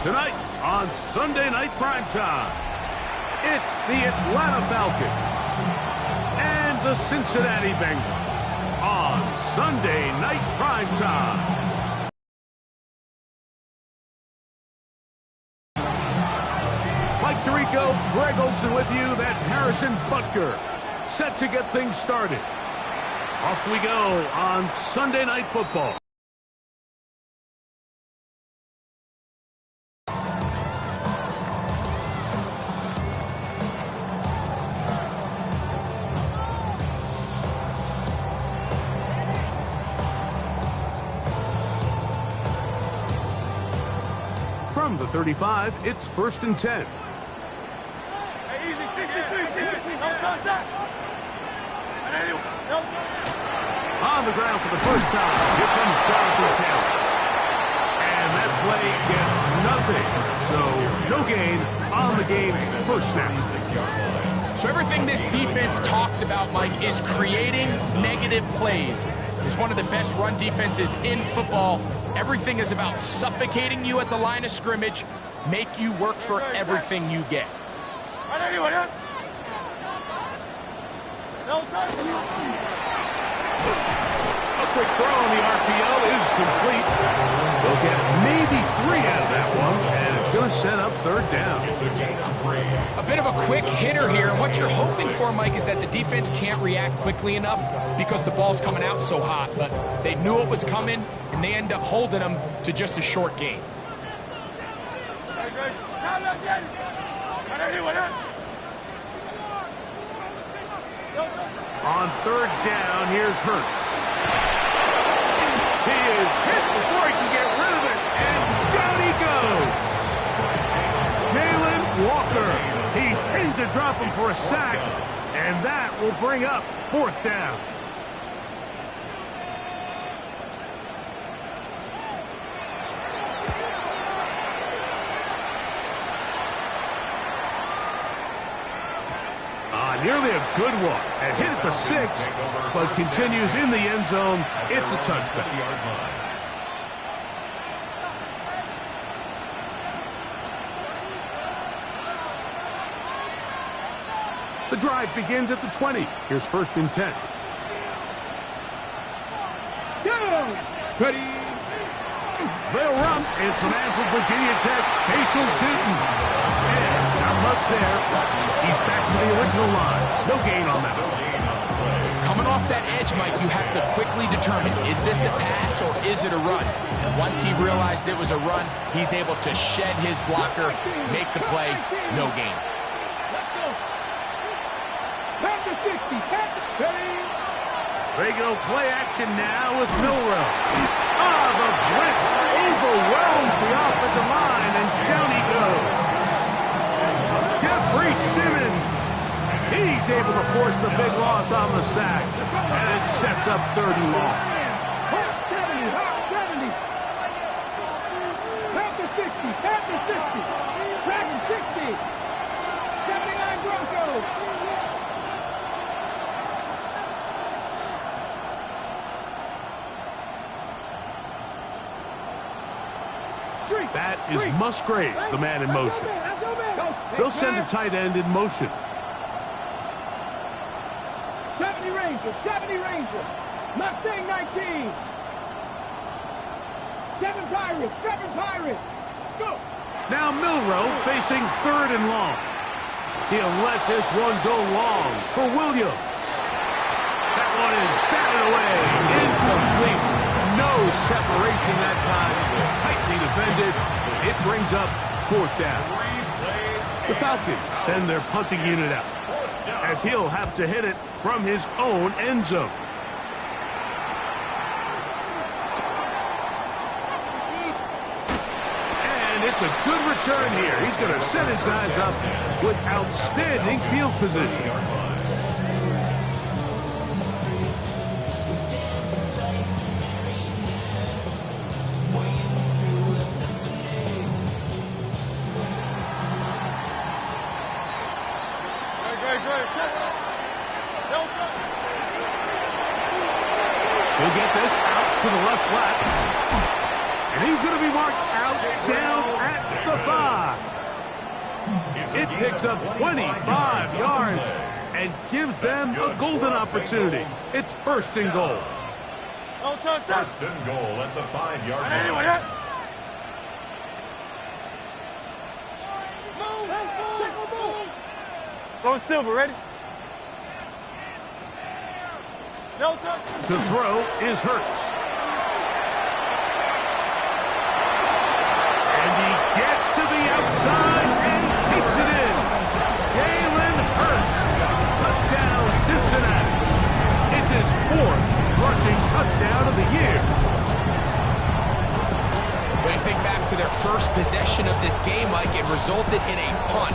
Tonight on Sunday Night Primetime, it's the Atlanta Falcons and the Cincinnati Bengals on Sunday Night Primetime. Mike Tirico, Greg Olson with you. That's Harrison Butker, set to get things started. Off we go on Sunday Night Football. From the 35, it's 1st and 10. On the ground for the first time, here comes Jonathan Taylor. And that play gets nothing. So no gain on the game's first snap. So everything this defense talks about, Mike, is creating negative plays. It's one of the best run defenses in football. Everything is about suffocating you at the line of scrimmage, make you work for everything you get. A quick throw on the RPO is complete. They'll get maybe 3 out of that one, and it's going to set up 3rd down. A bit of a quick hitter here, and what you're hoping for, Mike, is that the defense can't react quickly enough because the ball's coming out so hot. But they knew it was coming, and they end up holding them to just a short gain. On 3rd down, here's Hurts. He is hit before he can get rid of it, and down he goes. Jalen Walker. He's pinned to drop him for a sack, and that will bring up 4th down. Nearly a good one. And hit at the 6, but continues in the end zone. It's a touchback. The drive begins at the 20. Here's 1st and 10. Ready. They'll run. It's the man from Virginia Tech, Facial Tootin. And not much there. He's back to the original line. No gain on that. Coming off that edge, Mike, you have to quickly determine, is this a pass or is it a run? And once he realized it was a run, he's able to shed his blocker, make the play, no gain. They go play action now with Milrow. The blitz overwhelms the offensive line, and down he goes. Jeffrey Simmons. He's able to force the big loss on the sack, and it sets up 3rd and long. 70. Panther 60. Dragon 60. 79 Broncos. That is Musgrave, the man in motion. They'll send a tight end in motion. 70 Rangers. Mustang 19. 7 Pirates. Go. Now Milrow facing 3rd and long. He'll let this one go long for Williams. That one is batted away. Incomplete. No separation that time. Tightly defended. It brings up 4th down. The Falcons send their punting unit out, as he'll have to hit it from his own end zone. And it's a good return here. He's going to set his guys up with outstanding field position. He'll get this out to the left flat. And he's going to be marked out down at the It picks up 25 yards and gives them a golden opportunity. It's first and goal. First and goal at the 5-yard line. Go Silver, ready? No touch. To throw is Hurts. And he gets to the outside and takes it in. Jalen Hurts. Touchdown, Cincinnati. It's his 4th rushing touchdown of the year. When you think back to their first possession of this game, Mike, it resulted in a punt.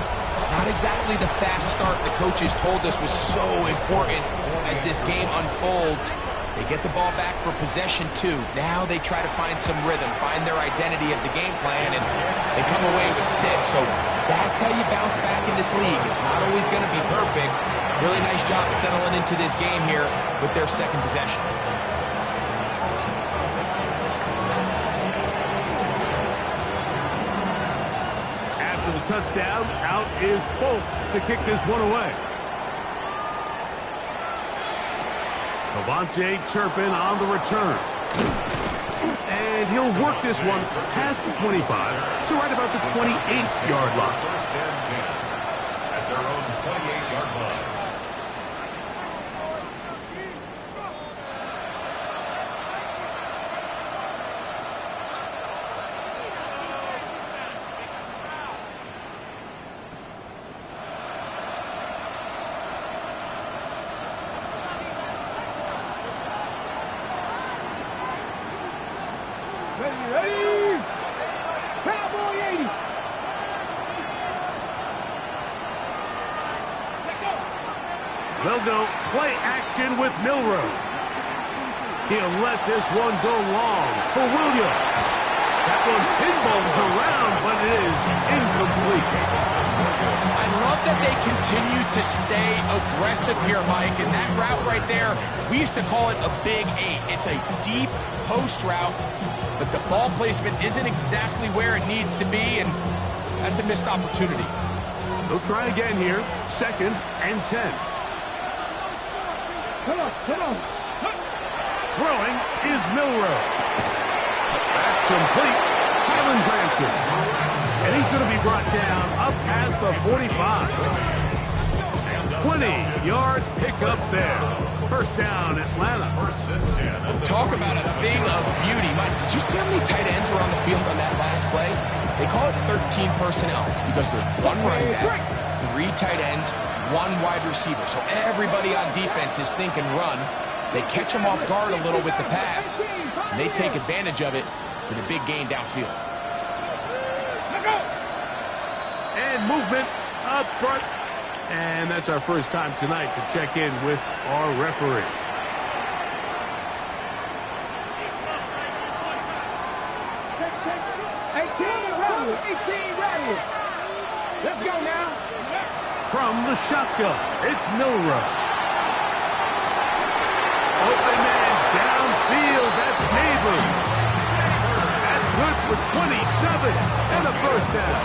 Not exactly the fast start the coaches told us was so important as this game unfolds. They get the ball back for possession 2. Now they try to find some rhythm, find their identity of the game plan, and they come away with 6. So that's how you bounce back in this league. It's not always going to be perfect. Really nice job settling into this game here with their second possession. After the touchdown, out is Folk to kick this one away. Devontae Turpin on the return. And he'll work this one past the 25 to right about the 28-yard line. First and 10 at their own 28-yard line. Ready. Cowboy 80. They'll go play action with Milroe. He'll let this one go long for Williams. That one pinballs around, but it is incomplete. I love that they continue to stay aggressive here, Mike. And that route right there, we used to call it a big 8. It's a deep post route, but the ball placement isn't exactly where it needs to be, and that's a missed opportunity. They'll try again here. 2nd and 10. Come on. Throwing is Milroe. That's complete. Highland Branson. And he's going to be brought down up past the 45. 20-yard pickup there. First down, Atlanta. First and 10. Talk about a thing of beauty. Mike, did you see how many tight ends were on the field on that last play? They call it 13 personnel because there's 1 running back, 3 tight ends, 1 wide receiver. So everybody on defense is thinking run. They catch them off guard a little with the pass, and they take advantage of it with a big gain downfield. And movement up front. And that's our first time tonight to check in with our referee. Let's go now. From the shotgun, it's Milroe. Open man downfield, that's Neighbors. That's good for 27 and a first down.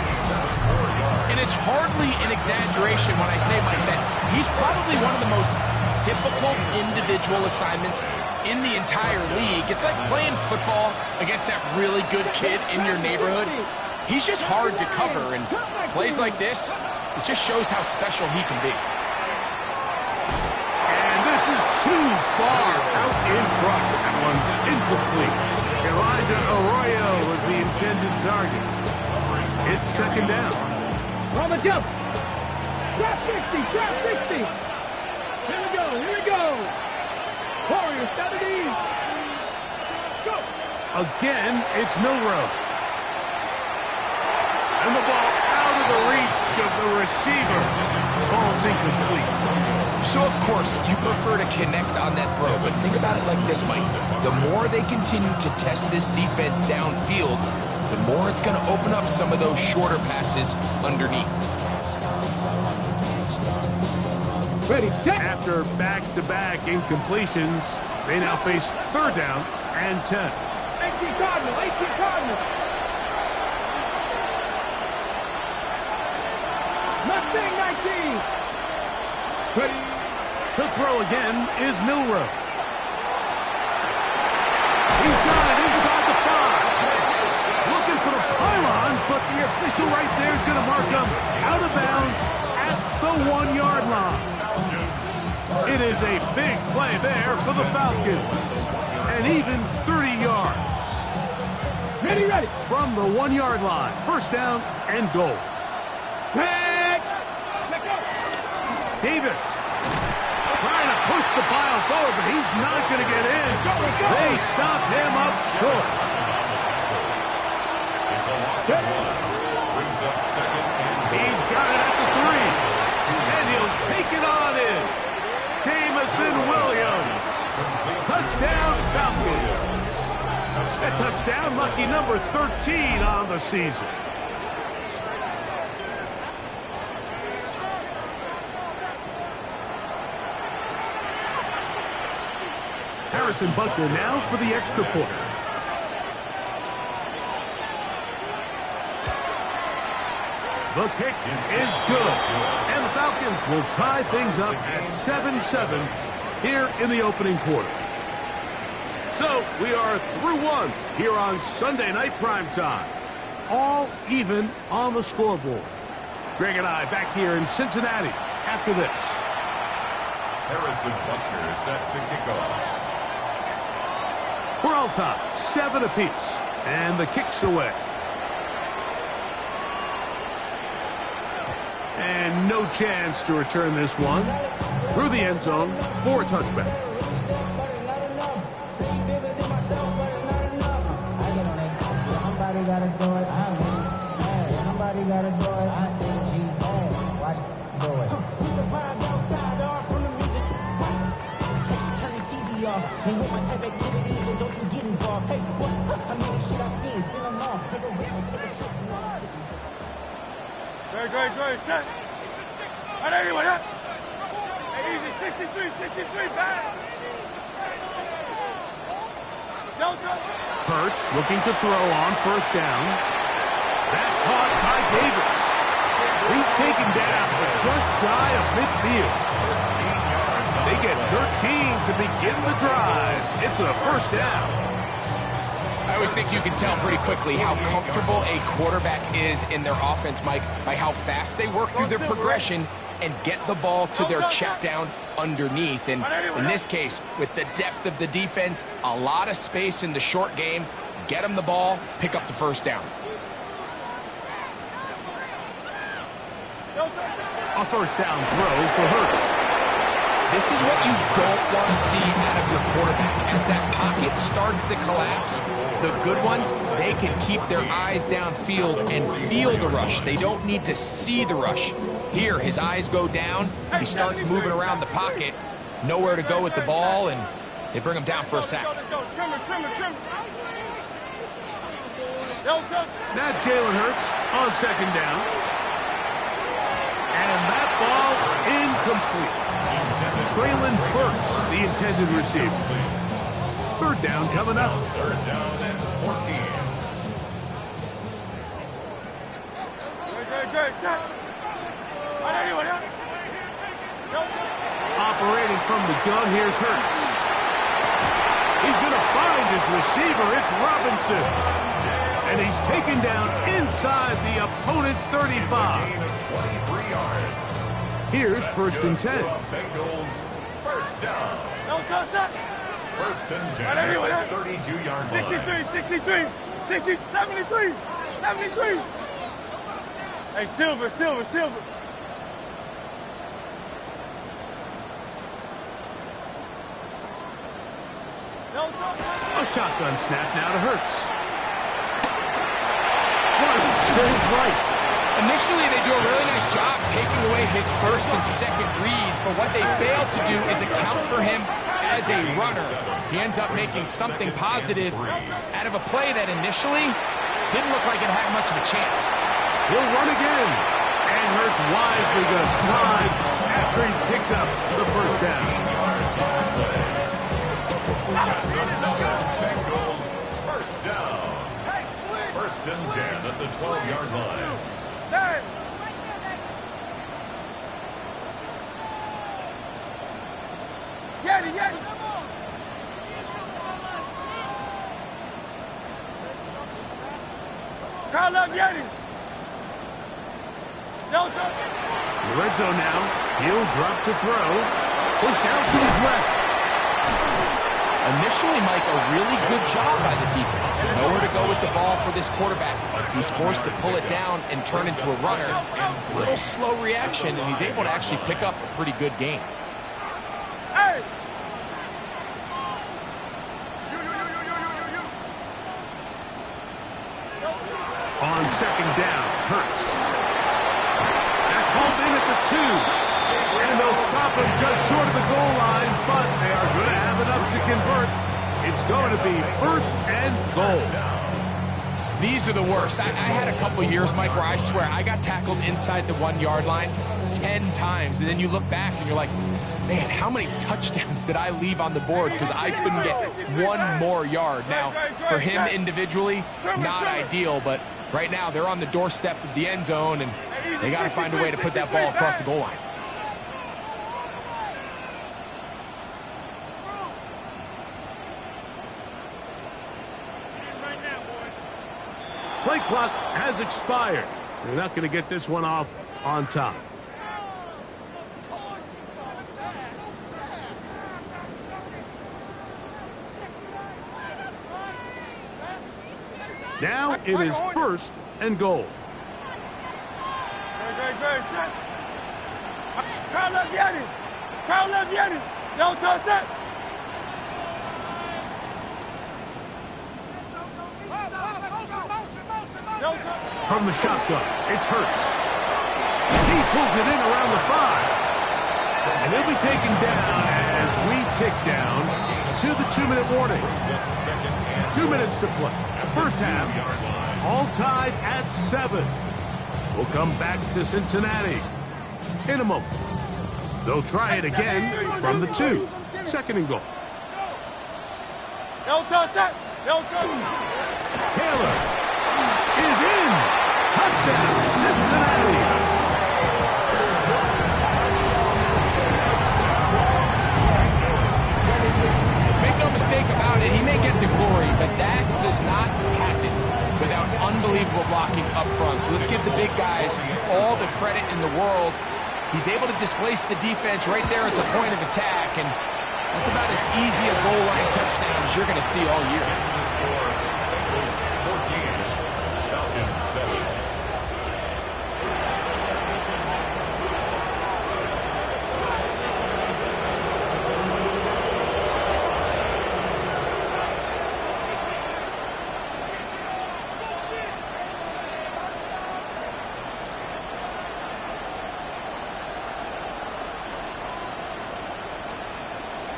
And it's hardly an exaggeration when I say, Mike, that he's probably one of the most difficult individual assignments in the entire league. It's like playing football against that really good kid in your neighborhood. He's just hard to cover, and plays like this, it just shows how special he can be. And this is too far out in front. That one's incomplete. Elijah Arroyo was the intended target. It's 2nd down. On the jump. Drop 60. Here we go. Warriors, down to these. Go. Again, it's Milroe. And the ball out of the reach of the receiver. Ball's incomplete. So, of course, you prefer to connect on that throw, but think about it like this, Mike. The more they continue to test this defense downfield, the more it's going to open up some of those shorter passes underneath. Ready, set. After back-to-back incompletions, they now face 3rd down and 10. 18 Cardinal. Big 19. Ready to throw again is Milrow. He's got it inside the 5. Looking for the pylon, but the official right there is going to mark him out of bounds at the 1-yard line. It is a big play there for the Falcons. And even 30 yards. Ready, ready. From the 1-yard line. First down and goal. Back. Davis trying to push the pile forward, but he's not going to get in. They stop him up short. It's a loss of 1. Brings up second and He's got it at the 3. And he'll take it on in. Jamison Williams. Touchdown, Falcons. A touchdown, lucky number 13 on the season. Harrison Butker now for the extra point. The kick is good. And the Falcons will tie things up at 7-7 here in the opening quarter. So we are through one here on Sunday Night Primetime. All even on the scoreboard. Greg and I back here in Cincinnati after this. Harrison Butker is set to kick off. We're all tied, 7 apiece. And the kick's away. And no chance to return this one through the end zone for a touchback. Somebody gotta do it. Somebody gotta do it. I take G. Watch do it. We survived outside off from the music. Hey, turn the TV off. And with my type activities, and don't you get involved. Hey, what? I mean, shit I seen them off. Take a whistle, take a shit. Great. Set. All right, everyone, up. Hey, easy. 63, back. No, Hurts looking to throw on first down. That caught by Davis. He's taken down, but just shy of midfield. They get 13 to begin the drive. It's a first down. I always think you can tell pretty quickly how comfortable a quarterback is in their offense, Mike, by how fast they work through their progression and get the ball to their check down underneath. And in this case, with the depth of the defense, a lot of space in the short game, get them the ball, pick up the first down. A first down throw for Hurts. This is what you don't want to see out of your quarterback. As that pocket starts to collapse, the good ones, they can keep their eyes downfield and feel the rush. They don't need to see the rush. Here, his eyes go down. He starts moving around the pocket. Nowhere to go with the ball, and they bring him down for a sack. Trim. Now Jalen Hurts on second down. And that ball incomplete. Traylon Burks, the intended receiver. Third down coming up. Third down and 14. Great. Set. All right, everyone, up. Operating from the gun, here's Hurts. He's going to find his receiver. It's Robinson. And he's taken down inside the opponent's 35. Gain of 23 yards. Here's first and 10. Bengals first down. No touch, set. First and 10 All right, everyone, at the 32-yard line. 63, 73. Hey, Silver. No touch. A shotgun snap now to Hurts. One to his right. Initially, they do a really nice job taking away his first and second read, but what they fail to do is account for him as a runner. He ends up making something positive out of a play that initially didn't look like it had much of a chance. He'll run again. And Hurts wisely going to slide after he's picked up the first down. Bengals first down. First and 10 at the 12-yard line. Yeti. Call up Yeti. Red zone now. He'll drop to throw. Push down to his left. Initially, Mike, a really good job by the defense. Nowhere to go with the ball for this quarterback. He's forced to pull it down and turn into a runner. A little slow reaction, and he's able to actually pick up a pretty good gain. Hey! On second down, Hurts. That's hauled in at the 2. And they'll stop him just short of the goal line, but they are going to have enough to convert. It's going to be 1st and goal. These are the worst. I had a couple years, Mike, where I swear I got tackled inside the 1-yard line 10 times. And then you look back and you're like, man, how many touchdowns did I leave on the board because I couldn't get one more yard? Now, for him individually, not ideal, but right now they're on the doorstep of the end zone, and they got to find a way to put that ball across the goal line. Play clock has expired. They're not going to get this one off on top. Now it is 1st and goal. Call up Yeti. Don't touch that. From the shotgun, it's Hurts. He pulls it in around the 5. And he'll be taken down as we tick down to the 2-minute warning. 2 minutes to play. First half, all tied at 7. We'll come back to Cincinnati in a moment. They'll try it again from the 2. 2nd and goal. Don't touch that. Taylor is in. Touchdown, Cincinnati. Make no mistake about it, he may get the glory, but that does not happen without unbelievable blocking up front. So let's give the big guys all the credit in the world. He's able to displace the defense right there at the point of attack, and that's about as easy a goal line touchdown as you're going to see all year. Bengals 14, Falcons 7.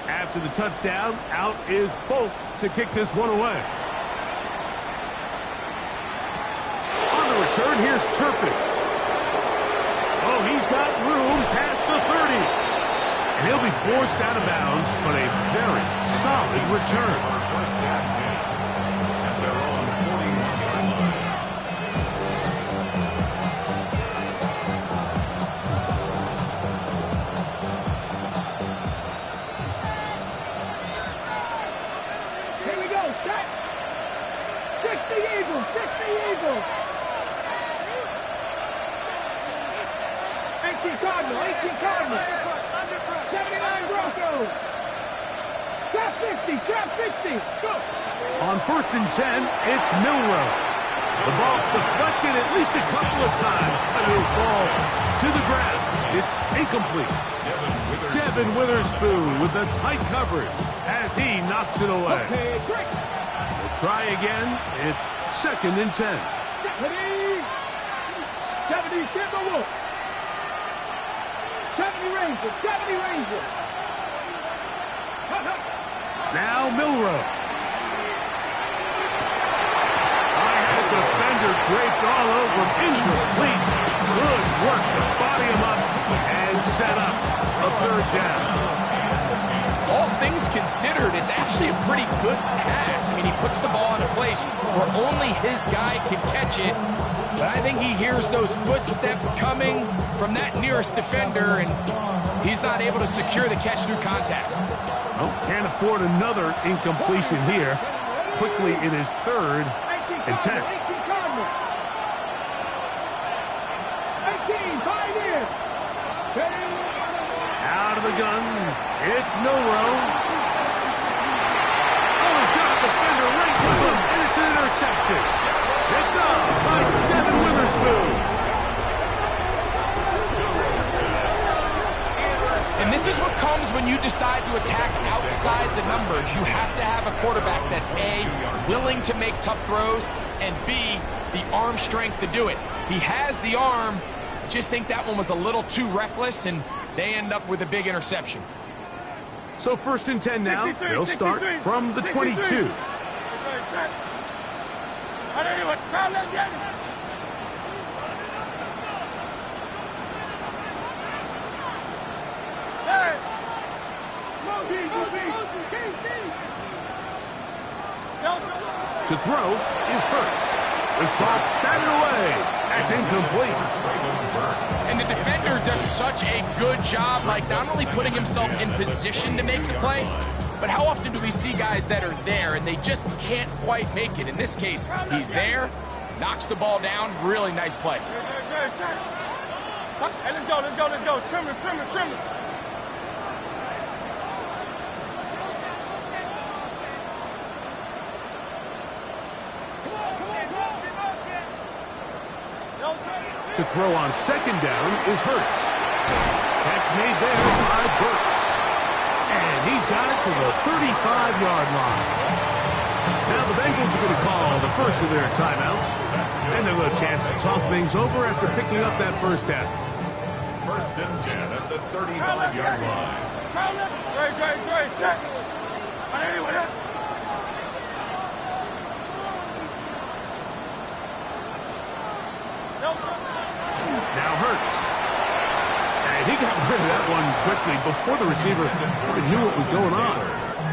After the touchdown, out is Folk to kick this one away. On the return, here's Turpin. Oh, he's got room past the 30. And he'll be forced out of bounds, but a very solid return. First down 10 at their own 41-yard line. Here we go. Set. 60 Eagles. 60 Eagles. 18 Cardinal. 18 Cardinal. 79 Broncos. Trap 60. Trap 60. Go. On 1st and 10, it's Milrow. The ball's deflected at least a couple of times, but it'll fall to the ground. It's incomplete. Devin Witherspoon with the tight coverage as he knocks it away. Okay, break. We'll try again. It's 2nd and 10. 70 Timberwolves. 70 Rangers. 70 Rangers. Now Milrow. Defender draped all over him. Incomplete. Good work to body him up and set up a 3rd down. All things considered, it's actually a pretty good pass. I mean, he puts the ball in a place where only his guy can catch it. But I think he hears those footsteps coming from that nearest defender, and he's not able to secure the catch through contact. Oh, can't afford another incompletion here. Quickly, it is 3rd and 10. 18, 5 years. Out of the gun, it's Milroe. Oh, he's got a defender right with him, and it's an interception. Picked up by Devin Witherspoon. And this is what comes when you decide to attack outside the numbers. You have to have a quarterback that's A, willing to make tough throws, and B, the arm strength to do it. He has the arm. I just think that one was a little too reckless, and they end up with a big interception. So 1st and 10 now. They'll start from the 22. To throw is Hurts. This ball batted away. That's incomplete. And the defender does such a good job, like not only putting himself in position to make the play, but how often do we see guys that are there and they just can't quite make it? In this case, he's there, knocks the ball down. Really nice play. Hey, let's go. Trim it. To throw on 2nd down is Hurts. Catch made there by Burks. And he's got it to the 35-yard line. Now the Bengals are going to call the first of their timeouts. And they'll have a chance to talk things over after picking up that 1st down. 1st and 10 at the 35-yard line. Great, set. Now Hurts. And he got rid of that one quickly before the receiver even knew what was going on.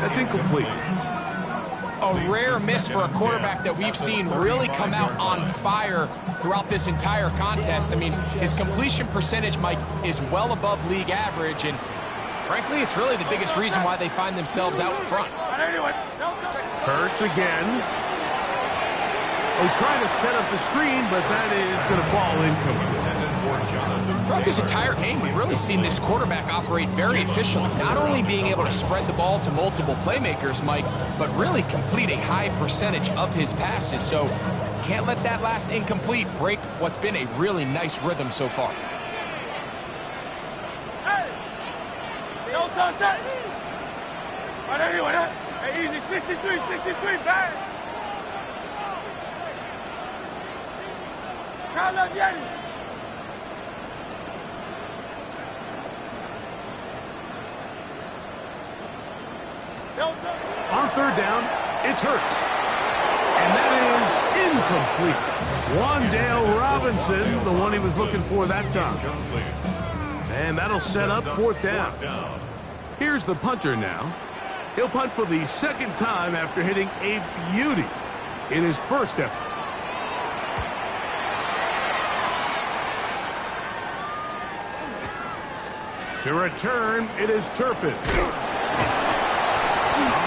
That's incomplete. A rare miss for a quarterback that we've seen really come out on fire throughout this entire contest. I mean, his completion percentage, Mike, is well above league average, and frankly, it's really the biggest reason why they find themselves out front. Hurts again. Oh, trying to set up the screen, but that is going to fall incomplete. Throughout this entire game, we've really seen this quarterback operate very efficiently, not only being able to spread the ball to multiple playmakers, Mike, but really complete a high percentage of his passes. So can't let that last incomplete break what's been a really nice rhythm so far. Hey, easy, 63, bang. On 3rd down, it's Hurts. And that is incomplete. Wan'Dale Robinson, the one he was looking for that time. And that'll set up 4th down. Here's the punter now. He'll punt for the 2nd time after hitting a beauty in his 1st effort. To return, it is Turpin.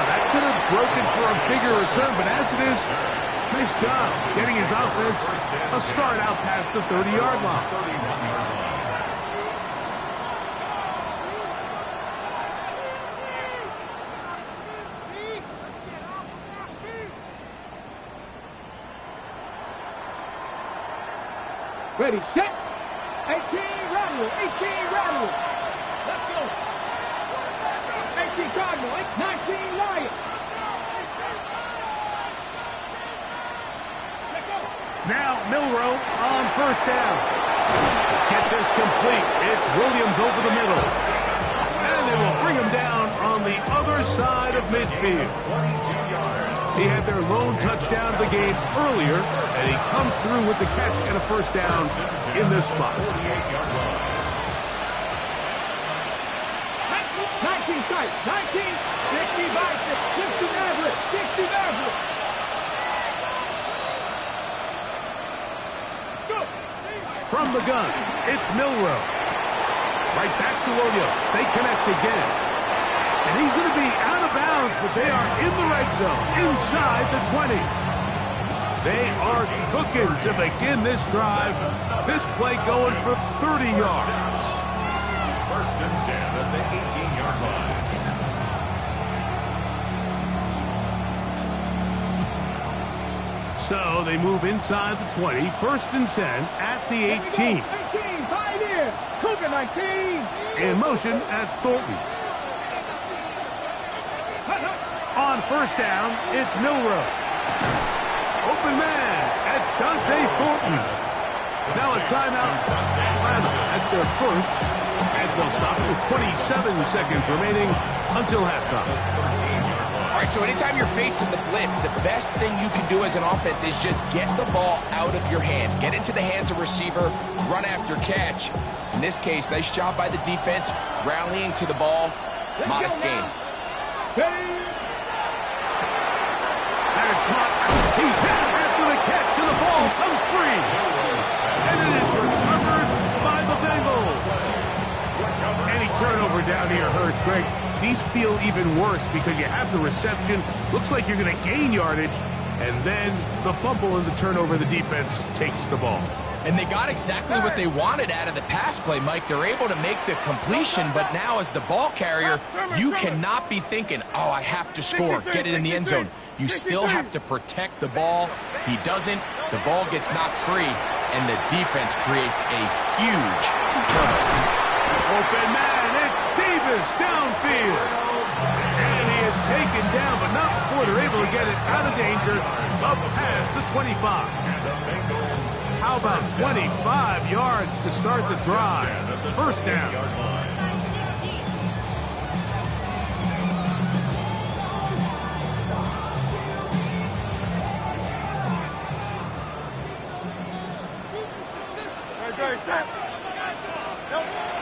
That could have broken for a bigger return, but as it is, nice job getting his offense a start out past the 30-yard line. Ready, set. 18, rattle. 18, rattle. Let's go. 18, Cardinal. 19, Lion. Now Milroe on 1st down. Get this complete. It's Williams over the middle. And they will bring him down on the other side of midfield. He had their lone touchdown of the game earlier, and he comes through with the catch and a 1st down in this spot. 19 sight. 19. 60 bicep. 60 average. 60 average. From the gun, it's Milroe. Right back to Williams. They connect again. And he's going to be out of bounds, but they are in the red zone, inside the 20. They are cooking to begin this drive. This play going for 30 yards. First and 10 at the 18-yard line. So they move inside the 20, first and 10 at the 18. 19, pioneer, Cougar 19. In motion, that's Thornton. On first down, it's Milrow. Open man, that's Dante Thornton. Now a timeout. That's their first, as they'll stop it with 27 seconds remaining until halftime. All right, so anytime you're facing the blitz, the best thing you can do as an offense is just get the ball out of your hand. Get into the hands of receiver, run after catch. In this case, nice job by the defense, rallying to the ball. Modest gain. That is caught. He's hit after the catch, and the ball comes free. And it is recovered by the Bengals. Any turnover down here hurts, Greg. These feel even worse because you have the reception. Looks like you're going to gain yardage. And then the fumble and the turnover, the defense takes the ball. And they got exactly what they wanted out of the pass play, Mike. They're able to make the completion, but now as the ball carrier, you cannot be thinking, oh, I have to score, get it in the end zone. You still have to protect the ball. He doesn't. The ball gets knocked free, and the defense creates a huge turnover. Open man, it's Davis downfield. And he is taken down, but not before they're able to get it out of danger, up past the 25. How about 25 yards to start the drive? First down.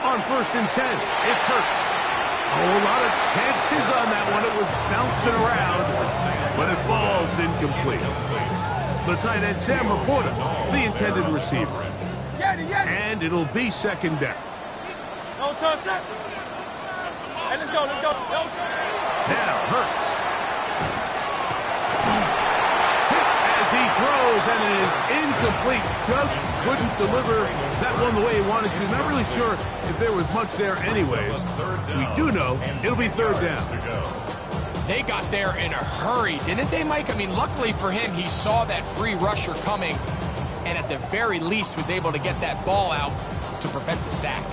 On first and 10, it's Hurts. A whole lot of chances on that one. It was bouncing around, but it falls incomplete. The tight end, Sam Laporta, the intended receiver. And it'll be second down. Hey, let's go. Now Hurts. As he throws, and it is incomplete. Just couldn't deliver that one the way he wanted to. Not really sure if there was much there anyways. We do know it'll be third down. They got there in a hurry, didn't they, Mike? I mean, luckily for him, he saw that free rusher coming, and at the very least was able to get that ball out to prevent the sack.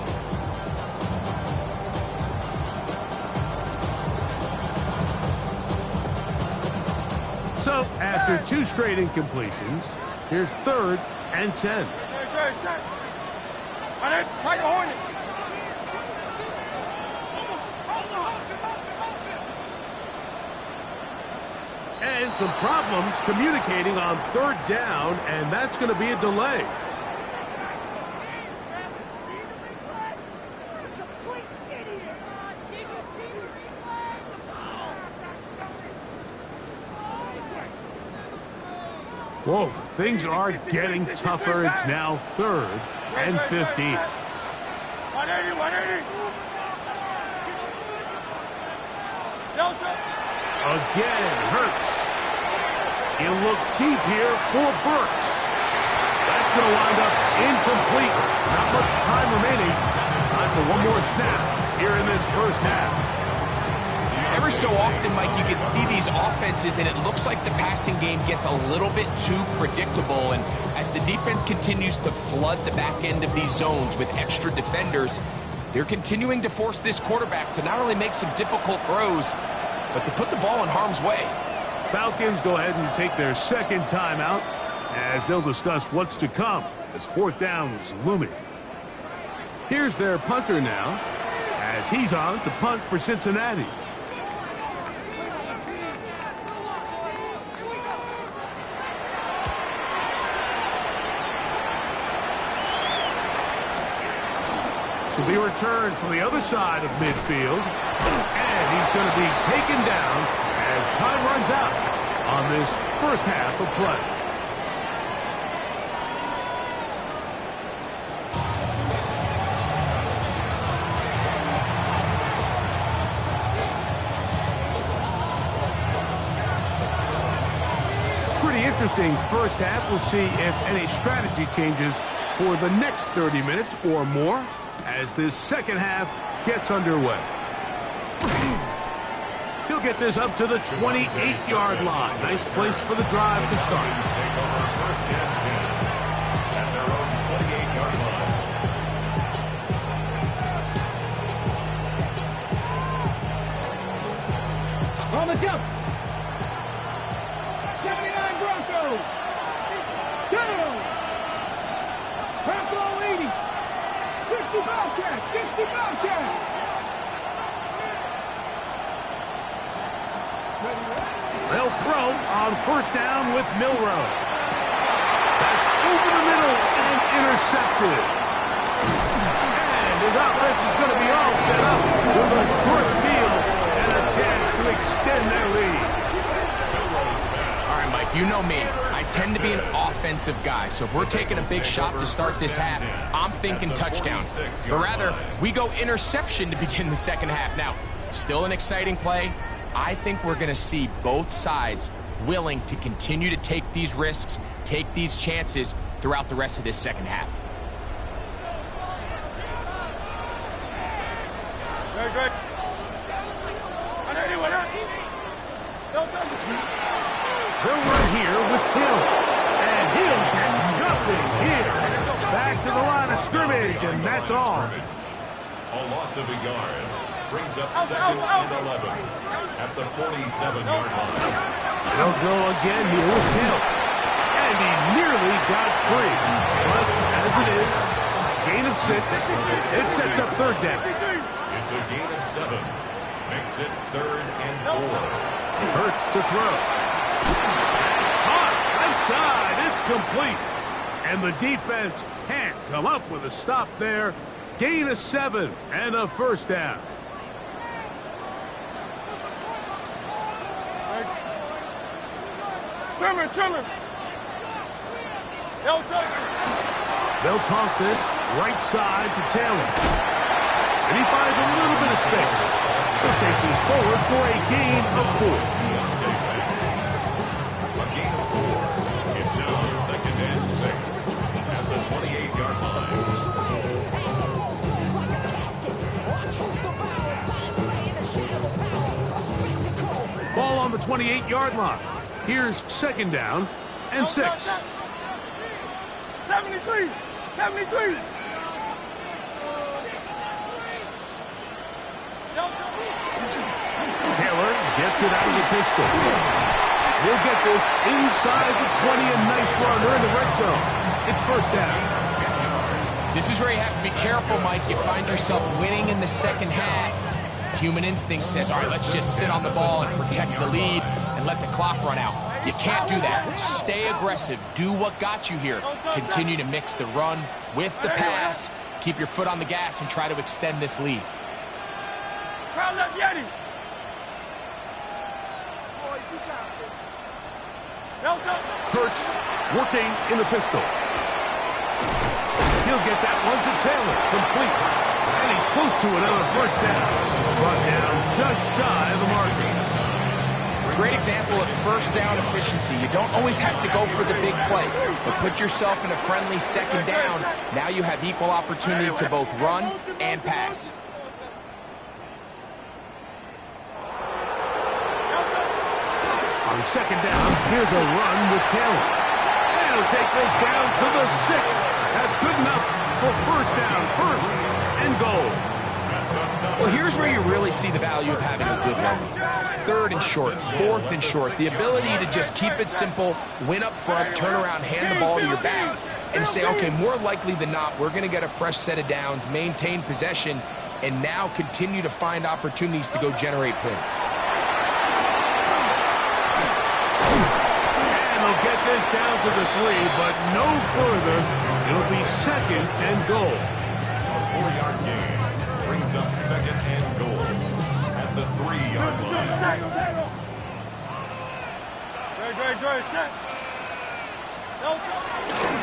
So, after two straight incompletions, here's third and 10. And some problems communicating on third down, and that's going to be a delay. Whoa, things are getting tougher. It's now third and 15. 180. Again, Hurts. He'll look deep here for Burks. That's going to wind up incomplete. Not much time remaining. Time for one more snap here in this first half. Every so often, Mike, you can see these offenses, and it looks like the passing game gets a little bit too predictable. And as the defense continues to flood the back end of these zones with extra defenders, they're continuing to force this quarterback to not only make some difficult throws, but to put the ball in harm's way. Falcons go ahead and take their second timeout as they'll discuss what's to come as fourth down is looming. Here's their punter now as he's on to punt for Cincinnati. This will be returned from the other side of midfield. And he's going to be taken down as time runs out on this first half of play. interesting first half. We'll see if any strategy changes for the next 30 minutes or more as this second half gets underway. He'll get this up to the 28-yard line. Nice place for the drive to start. Take over first and 10 at their own 28-yard line. On the jump. 79 Broncos. Go. Bronco 80. 60 Bobcats. 60 Bobcats. They'll throw on first down with Milroe. That's over the middle and intercepted. And his offense is going to be all set up with a short field and a chance to extend their lead. All right, Mike, you know me. I tend to be an offensive guy, so if we're taking a big shot to start this half, I'm thinking touchdown. But rather, we go interception to begin the second half. Now, still an exciting play. I think we're going to see both sides willing to continue to take these risks, take these chances throughout the rest of this second half. Very good. They'll run here with Hill. And Hill can nothing here. Back to the line of scrimmage, and that's all. A loss of a yard brings up second and 11 at the 47-yard line. They'll go again here with Hill. And he nearly got free. But as it is, gain of 6. It sets up third down. It's a gain of 7. Makes it third and 4. Hurts to throw. Caught outside. It's complete. And the defense can't come up with a stop there. Gain of 7 and a first down. Trimmer. They'll toss this right side to Taylor. And he finds a little bit of space. He'll take this forward for a gain of 4. A gain of 4. It's now second and 6 at the 28-yard line. Ball on the 28-yard line. Here's second down and 6. 73. Taylor gets it out of the pistol. He'll get this inside the 20, a nice run. They're in the red zone. It's first down. This is where you have to be careful, Mike. You find yourself winning in the second half. Human instinct says, all right, let's just sit on the ball and protect the lead and let the clock run out. You can't do that. Stay aggressive. Do what got you here. Continue to mix the run with the pass. Keep your foot on the gas and try to extend this lead. Crowd left Yeti. Hurts working in the pistol. He'll get that one to Taylor. Complete. And he's close to another first down. Brought down just shy of the marker. Great example of first down efficiency. You don't always have to go for the big play, but put yourself in a friendly second down. Now you have equal opportunity to both run and pass. On second down, here's a run with Taylor. And he'll take this down to the 6. That's good enough for first down, first and goal. Well, here's where you really see the value of having a good run. Third and short, fourth and short. The ability to just keep it simple, win up front, turn around, hand the ball to your back, and say, okay, more likely than not, we're going to get a fresh set of downs, maintain possession, and now continue to find opportunities to go generate points. And they'll get this down to the 3, but no further. It'll be second and goal. A 4-yard gain brings up second and goal at the 3-yard line. Great. Set.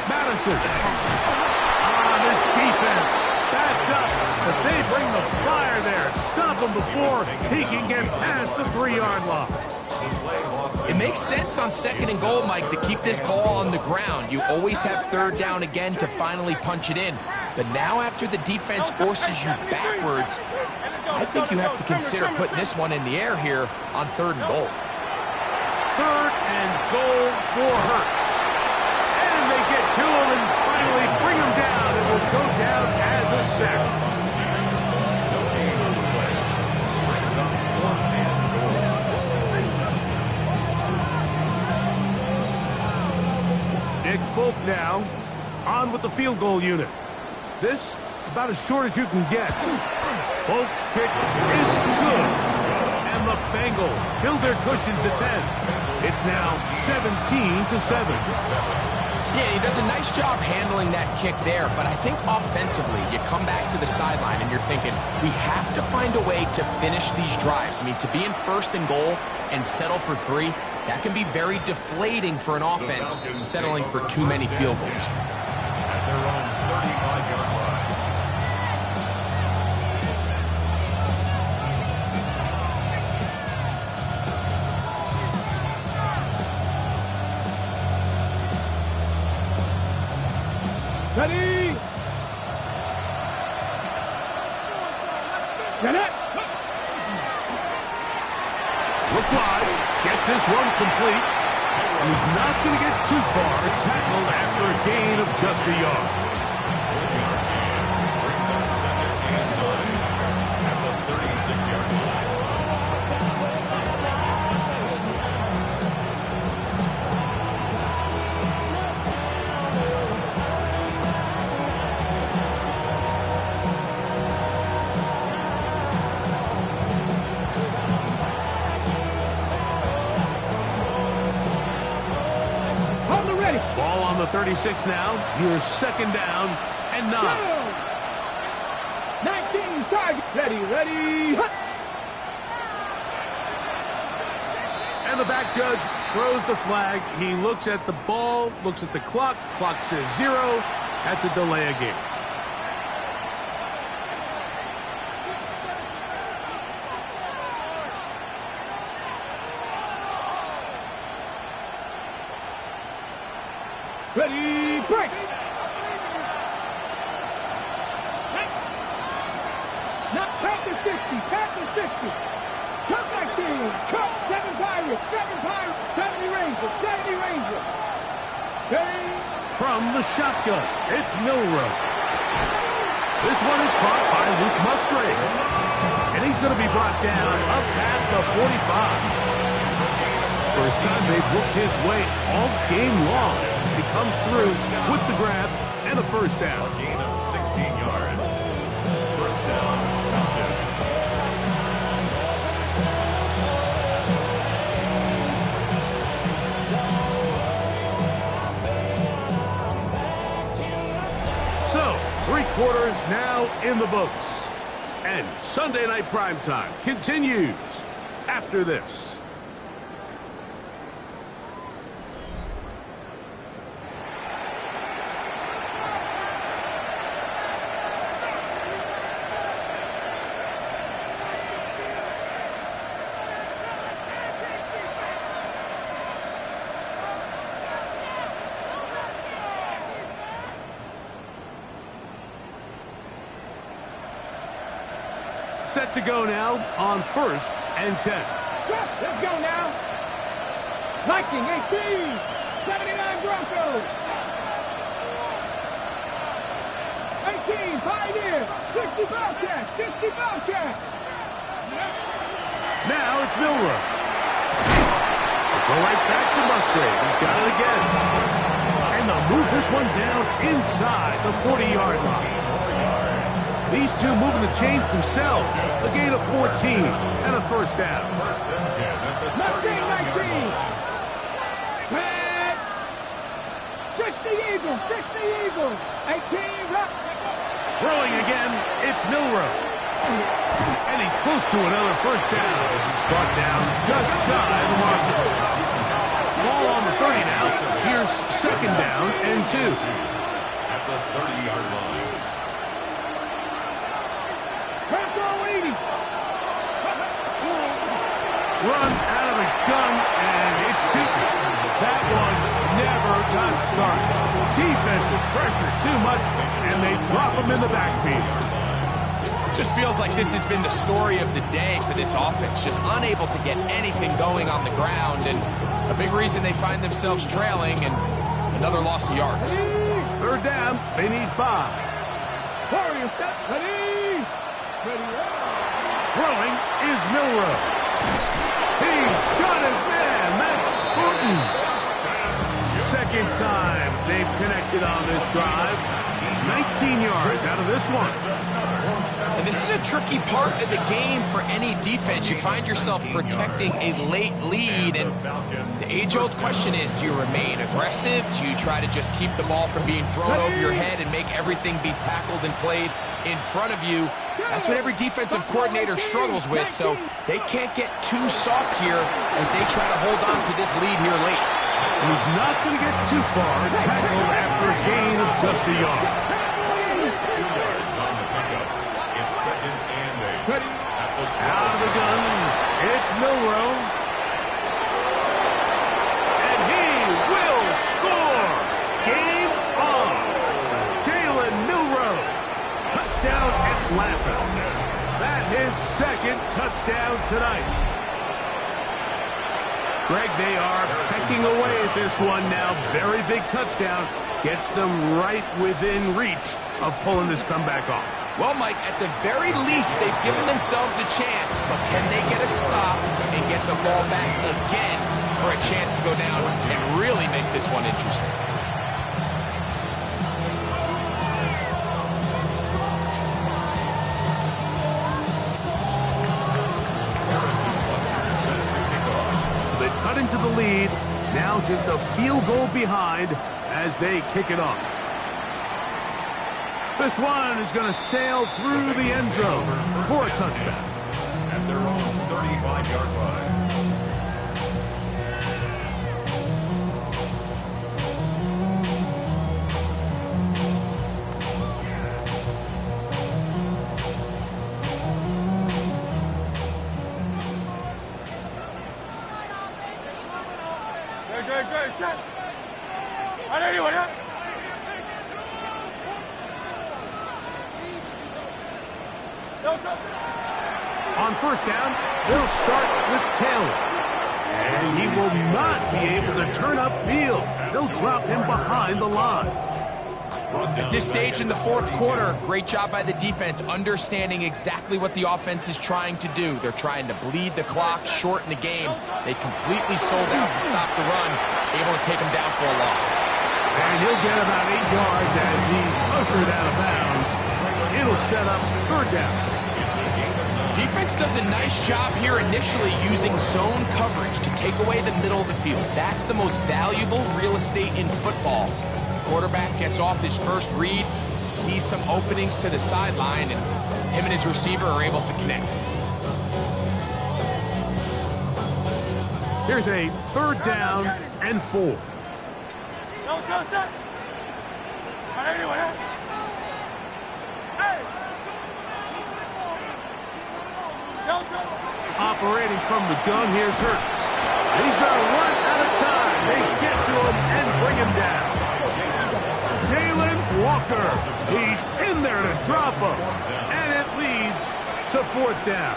Madison. This defense backed up, but they bring the fire there. Stop him before he can get past the 3-yard line. It makes sense on 2nd and goal, Mike, to keep this ball on the ground. You always have 3rd down again to finally punch it in. But now after the defense forces you backwards, I think you have to consider putting this one in the air here on 3rd and goal. 3rd and goal for Hurts. And they get to him and finally bring him down. It will go down as a sack. Nick Folk now on with the field goal unit. This is about as short as you can get. Folk's kick is good. And the Bengals build their cushion to 10. It's now 17-7. Yeah, he does a nice job handling that kick there, but I think offensively, you come back to the sideline and you're thinking, we have to find a way to finish these drives. I mean, to be in 1st and goal and settle for 3, that can be very deflating for an offense, settling for too many field goals. At their own 35-yard line. Ready? Get it? Look wide. Get this one complete. And he's not going to get too far. Tackled after a gain of just a yard. Brings up 2nd and 9 at the 36-yard line. Ball on the 36 now. Here's 2nd down and 9. 19 target. Ready. Hut. And the back judge throws the flag. He looks at the ball, looks at the clock. Clock says 0. That's a delay of game. Ready, break! Now, pass the 60, Cut back in, cut, 7 Pirates, 70 Rangers. Stay. From the shotgun, it's Milrow. This one is caught by Luke Musgrave. And he's going to be brought down up past the 45. First time they've looked his way all game long. He comes through with the grab and a 1st down. A gain of 16 yards. 1st down, Falcons. So, 3 quarters now in the books. And Sunday Night Primetime continues after this. Set to go now on 1st and 10. Let's go now. Viking 18, 79 Broncos. 18, Pioneer, 60 Bobcats. Now it's Milrow. Go right back to Musgrave. He's got it again. And they'll move this one down inside the 40-yard line. These two moving the chains themselves. A gain of 14 and a 1st down. 1st and 10 at the 30-yard line. 60 Eagles. 18 up. Throwing again, it's Milrow. And he's close to another 1st down as he's brought down just shy of the marker. Ball on the 30 now. Here's 2nd down and 2. At the 30-yard line. Runs out of the gun, and it's It's Tootin. That one never got started. Defensive pressure too much, and they drop him in the backfield. Just feels like this has been the story of the day for this offense. Just unable to get anything going on the ground, and a big reason they find themselves trailing and another loss of yards. Third down, they need 5. Warrior set, ready! Ready, Throwing is Milrow. He's got his man. That's Tootin. Second time they've connected on this drive. 19 yards out of this one. And this is a tricky part of the game for any defense. You find yourself protecting a late lead, and the age-old question is, do you remain aggressive? Do you try to just keep the ball from being thrown over your head and make everything be tackled and played in front of you? That's what every defensive coordinator struggles with, so they can't get too soft here as they try to hold on to this lead here late. He's not going to get too far. Tackled after a gain of just a yard. 2 yards on the pickup. It's 2nd and 8. Out of the gun, it's Milrow. And he will score. Game on. Jalen Milrow. Touchdown Atlanta. That his 2nd touchdown tonight. Greg, they are pecking away at this one now. Very big touchdown. Gets them right within reach of pulling this comeback off. Well, Mike, at the very least, they've given themselves a chance, but can they get a stop and get the ball back again for a chance to go down and really make this one interesting? So they've cut into the lead. Now just a field goal behind as they kick it off. This one is going to sail through the end zone for a touchdown. At their own 35-yard line. Good, shot. On anyone, huh? On first down, they'll start with Taylor. And he will not be able to turn upfield. They'll drop him behind the line. At this stage in the 4th quarter, great job by the defense, understanding exactly what the offense is trying to do. They're trying to bleed the clock, shorten the game. They completely sold out to stop the run, able to take him down for a loss. And he'll get about 8 yards as he's ushered out of bounds. It'll set up third down. Defense does a nice job here initially using zone coverage to take away the middle of the field. That's the most valuable real estate in football. Quarterback gets off his first read, sees some openings to the sideline, and him and his receiver are able to connect. Here's a third down and 4. Don't touch that. On anyone, huh? Hey! Don't touch. Operating from the gun, here's Hurts. He's going to run out of time. They get to him and bring him down. Jalen Walker. He's in there to drop him. And it leads to 4th down.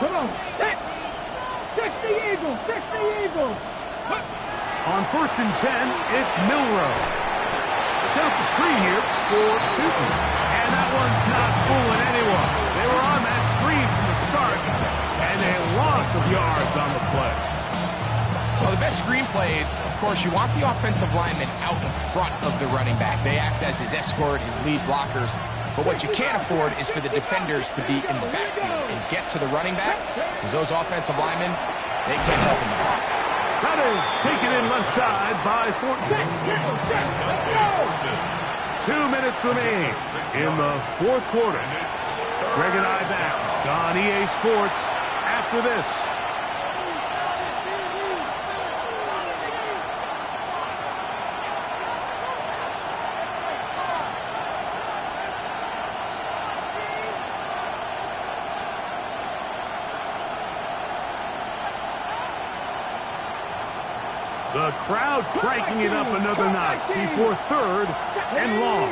Come on. Fix the Eagles. Fix the Eagles. On 1st and 10, it's Milrow. Set up the screen here for Tootin. And And that one's not fooling anyone. They were on that screen from the start, and a loss of yards on the play. Well, the best screen plays, of course, you want the offensive lineman out in front of the running back. They act as his escort, his lead blockers. But what you can't afford is for the defenders to be in the backfield and get to the running back, because those offensive linemen, they can't help him out. That is taken in left side by Thornton. 2 minutes remain in the fourth quarter. Greg and I back on EA Sports after this. The crowd cranking it up another notch before third and long.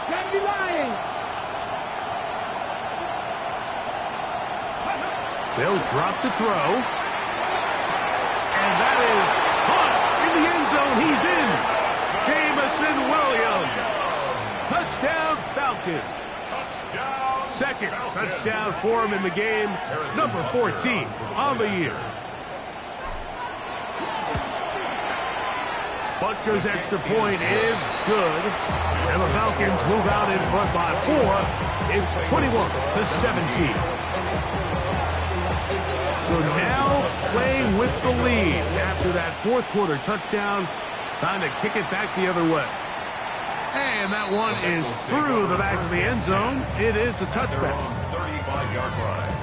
Gotta be lying. They'll drop to throw. And that is caught in the end zone. He's in. Jamison Williams. Touchdown Falcons. Second touchdown for him in the game. Number 14 on the year. Butker's extra point is good. And the Falcons move out in front by 4. It's 21-17. So now playing with the lead after that fourth quarter touchdown. Time to kick it back the other way. And that one is through the back of the end zone. It is a touchback. 35-yard line.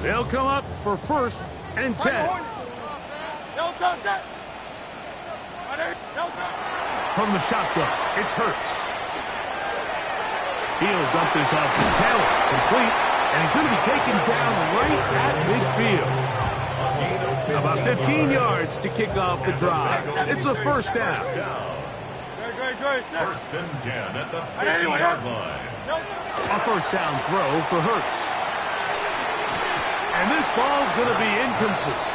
They'll come up for first and 10. From the shotgun, it's Hurts. He'll dump this off to Taylor, complete, and he's going to be taken down right at midfield. About 15 yards to kick off the drive. It's a first down. First and 10 at the 50-yard line. A first down throw for Hurts. And this ball's going to be incomplete.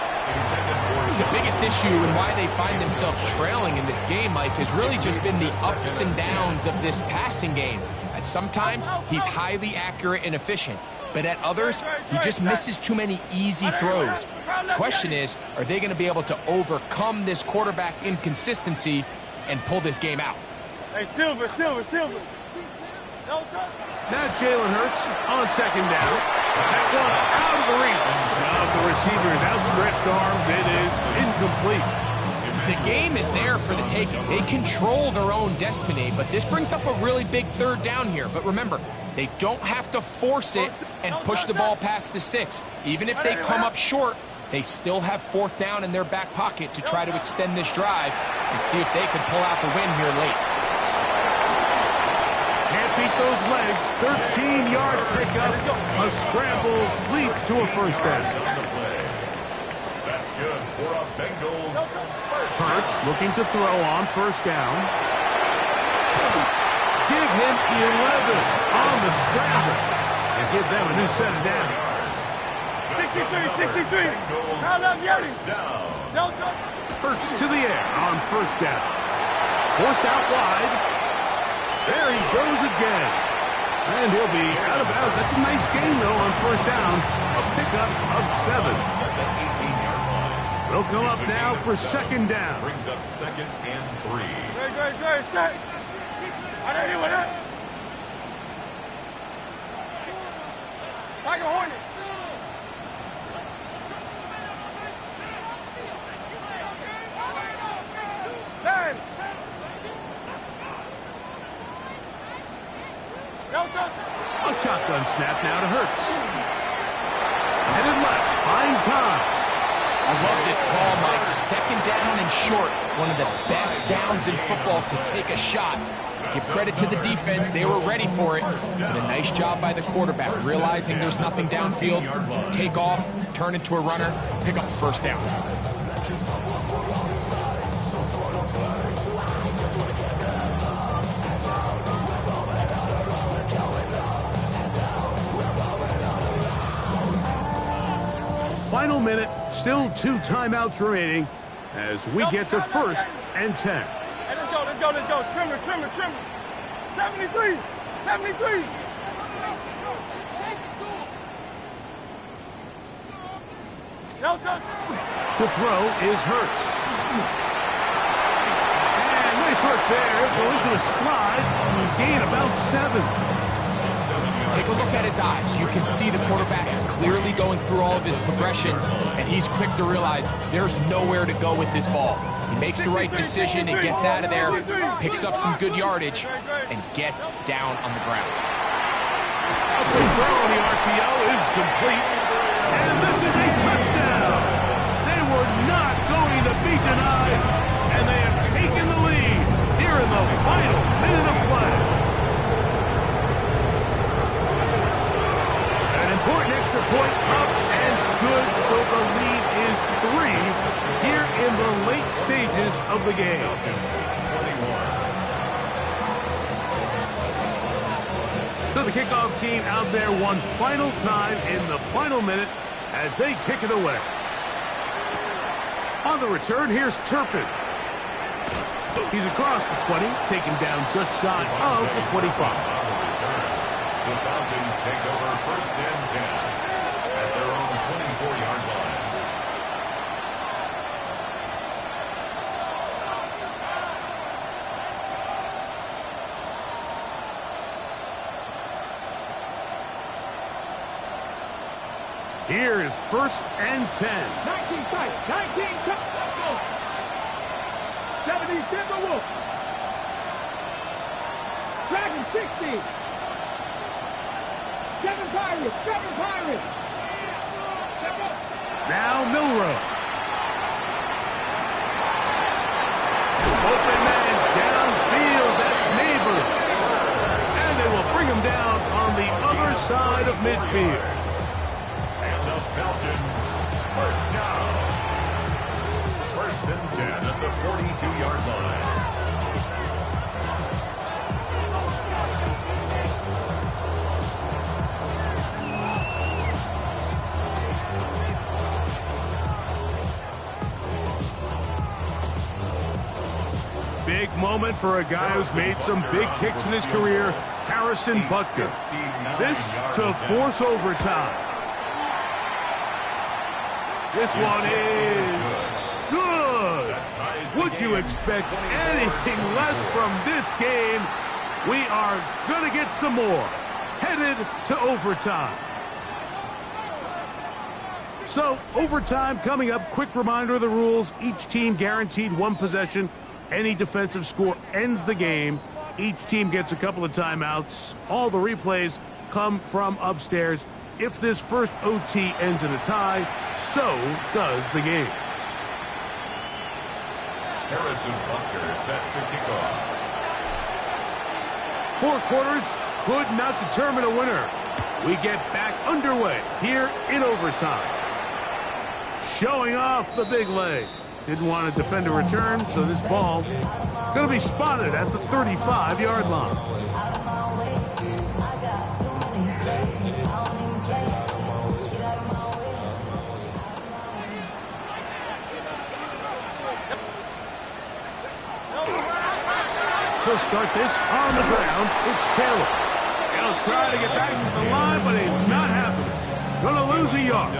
The biggest issue and why they find themselves trailing in this game, Mike, has really just been the ups and downs of this passing game. And sometimes he's highly accurate and efficient, but at others, he just misses too many easy throws. The question is, are they going to be able to overcome this quarterback inconsistency and pull this game out? Hey, Silver. Now Jalen Hurts on second down. That one out of the reach of the receiver's outstretched arms. It is incomplete. The game is there for the taking. They control their own destiny, but this brings up a really big third down here. But remember, they don't have to force it and push the ball past the sticks. Even if they come up short, they still have fourth down in their back pocket to try to extend this drive and see if they can pull out the win here late. Can't beat those legs. 13-yard pickup. A scramble leads to a first down. That's good for a Bengals. Hurts looking to throw on first down. Give him 11 on the scramble and give them a new set of downs. 63. Round up, Yeti. Hurts to the air on first down. Forced out wide. There he goes again. And he'll be out of bounds. That's a nice gain, though, on first down. A pickup of 7. They'll come up now for second down. Brings up second and 3. Great, set. I know you with it. Tiger Hornet. A shotgun snap now to Hurts. Headed left, buying time. I love this call, Mike. Second down and short. One of the best downs in football to take a shot. Give credit to the defense. They were ready for it. But a nice job by the quarterback, realizing there's nothing downfield. Take off, turn into a runner, pick up the first down. Final minute, Still 2 timeouts remaining as we get to 1st and 10. Hey, let's go. Trimmer. 73. No touch. To throw is Hurts. And nice work there. Going to a slide. Gain about 7. Take a look at his eyes. You can see the quarterback clearly going through all of his progressions, and he's quick to realize there's nowhere to go with this ball. He makes the right decision and gets out of there, picks up some good yardage, and gets down on the ground. A quick throw on the RPO is complete, and this is a touchdown. They were not going to be denied, and they have taken the lead here in the final minute of play. Important extra point up and good, so the lead is 3 here in the late stages of the game. So the kickoff team out there one final time in the final minute as they kick it away. On the return, here's Turpin. He's across the 20, taken down just shy of the 25. The Falcons take over 1st and 10 at their own 24-yard line. Here is 1st and 10. 19 tight. 19 tight. 70 Timberwolves. Dragon 60. 7 Pirates. Now Milrow. Open man downfield. That's Neighbors. And they will bring him down on the other side of midfield. And the Falcons, 1st down. 1st and 10 at the 42-yard line. Big moment for a guy who's made some big kicks in his career, Harrison Butker. This to force overtime. This one is good. Would you expect anything less from this game? We are going to get some more. Headed to overtime. So, overtime coming up. Quick reminder of the rules. Each team guaranteed 1 possession. Any defensive score ends the game. Each team gets a couple of timeouts. All the replays come from upstairs. If this first OT ends in a tie, so does the game. Harrison Butker set to kick off. 4 quarters could not determine a winner. We get back underway here in overtime. Showing off the big leg. Didn't want to defend a return, so this ball going to be spotted at the 35-yard line. He'll start this on the ground. It's Taylor. He'll try to get back to the line, but it's not happening. Going to lose a yard.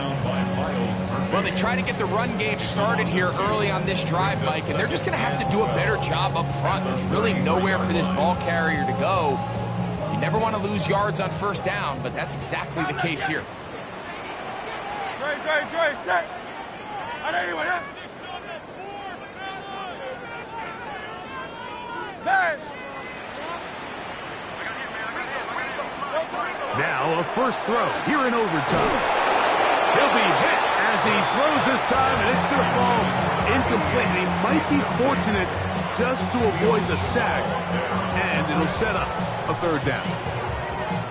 Well, they try to get the run game started here early on this drive, Mike, and they're just going to have to do a better job up front. There's really nowhere for this ball carrier to go. You never want to lose yards on 1st down, but that's exactly the case here. Great, set. Anyway, Now a first throw here in overtime. He'll be hit as he throws this time, and it's going to fall incomplete. He might be fortunate just to avoid the sack, and it'll set up a 3rd down.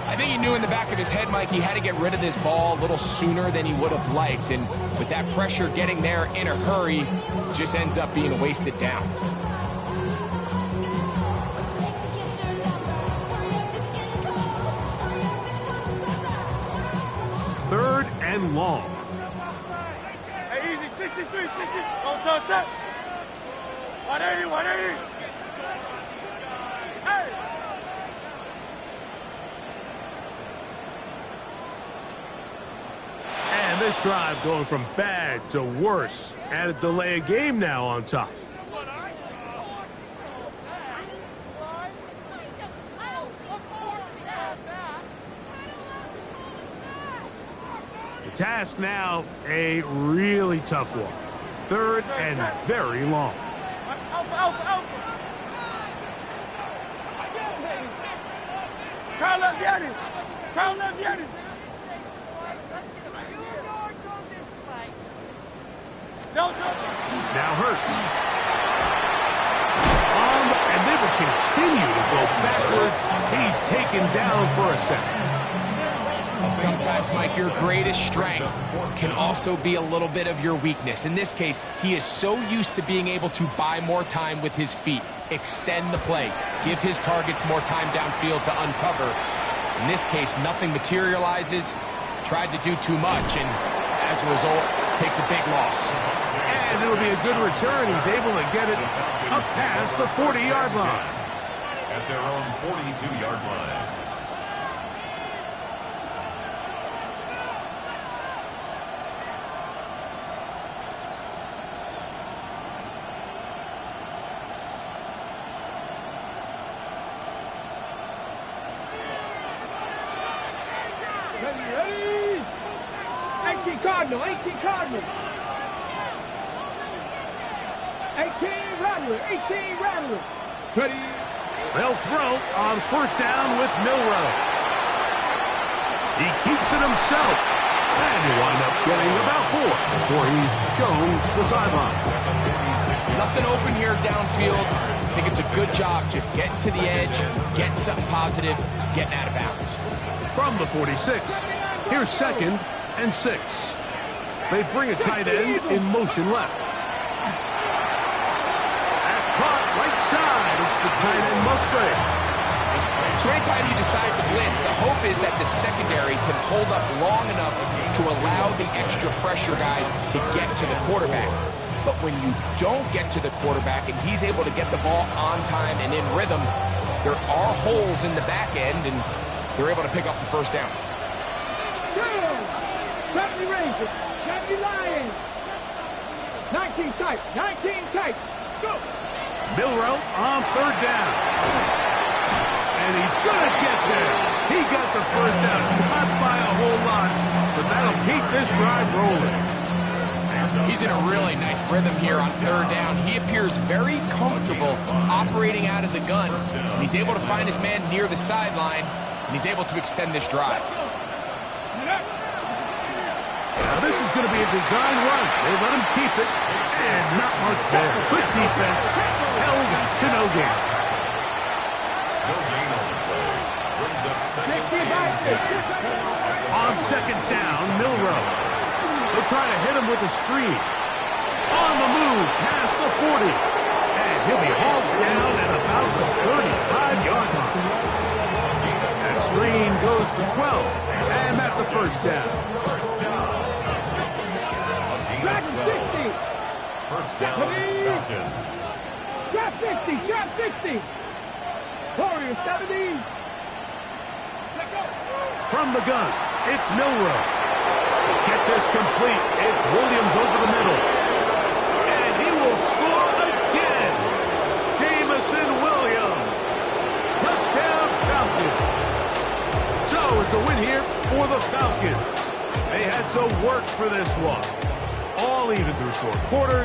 I think he knew in the back of his head, Mike, he had to get rid of this ball a little sooner than he would have liked, and with that pressure getting there in a hurry, it just ends up being a wasted down. Third and long. Hey, 63, 60. Don't touch. 180, 180. Hey. And this drive going from bad to worse. And a delay of game now on top. The task now, a really tough one. Third and very long. Alpha. Crown left, get it. Crown left, get it. No. Now Hurts. And they will continue to go backwards. He's taken down for a second. Sometimes, Mike, your greatest strength can also be a little bit of your weakness. In this case, he is so used to being able to buy more time with his feet, extend the play, give his targets more time downfield to uncover. In this case, nothing materializes, tried to do too much, and as a result, takes a big loss. And it'll be a good return. He's able to get it up past the 40-yard line. At their own 42-yard line. Ready. 18 Cardinal. 18 Rattler. Ready. They'll throw on first down with Milroe. He keeps it himself. And he'll wind up getting about 4 before he's shown to the sidelines. Nothing open here downfield. I think it's a good job just getting to the edge, getting something positive, getting out of bounds. From the 46, here's 2nd and 6. They bring a tight end in motion left. That's caught right side. It's the tight end Musgrave. So anytime you decide to blitz, the hope is that the secondary can hold up long enough to allow the extra pressure guys to get to the quarterback. But when you don't get to the quarterback and he's able to get the ball on time and in rhythm, there are holes in the back end, and they're able to pick up the first down. Grab the Rangers. Grab the Lions. 19 tight. Go. Milroe on third down. And he's going to get there. He got the first down, not by a whole lot, but that'll keep this drive rolling. He's in a really nice rhythm here on third down. He appears very comfortable operating out of the gun. And he's able to find his man near the sideline, and he's able to extend this drive. Now this is going to be a design run. They let him keep it, and not much there. Good defense, held to no gain. No gain on the play. Brings up second and 10. On second down, Milroe. They'll try to hit him with a screen. On the move, past the 40. And he'll be hauled down at about the 35-yard line. That screen goes to 12. And that's a first down. First down, Falcons. Drop 60. Warriors 70. From the gun, it's Milroe. Get this complete. It's Williams over the middle. And he will score again. Jamison Williams. Touchdown, Falcons. So it's a win here for the Falcons. They had to work for this one. All even through 4 quarters.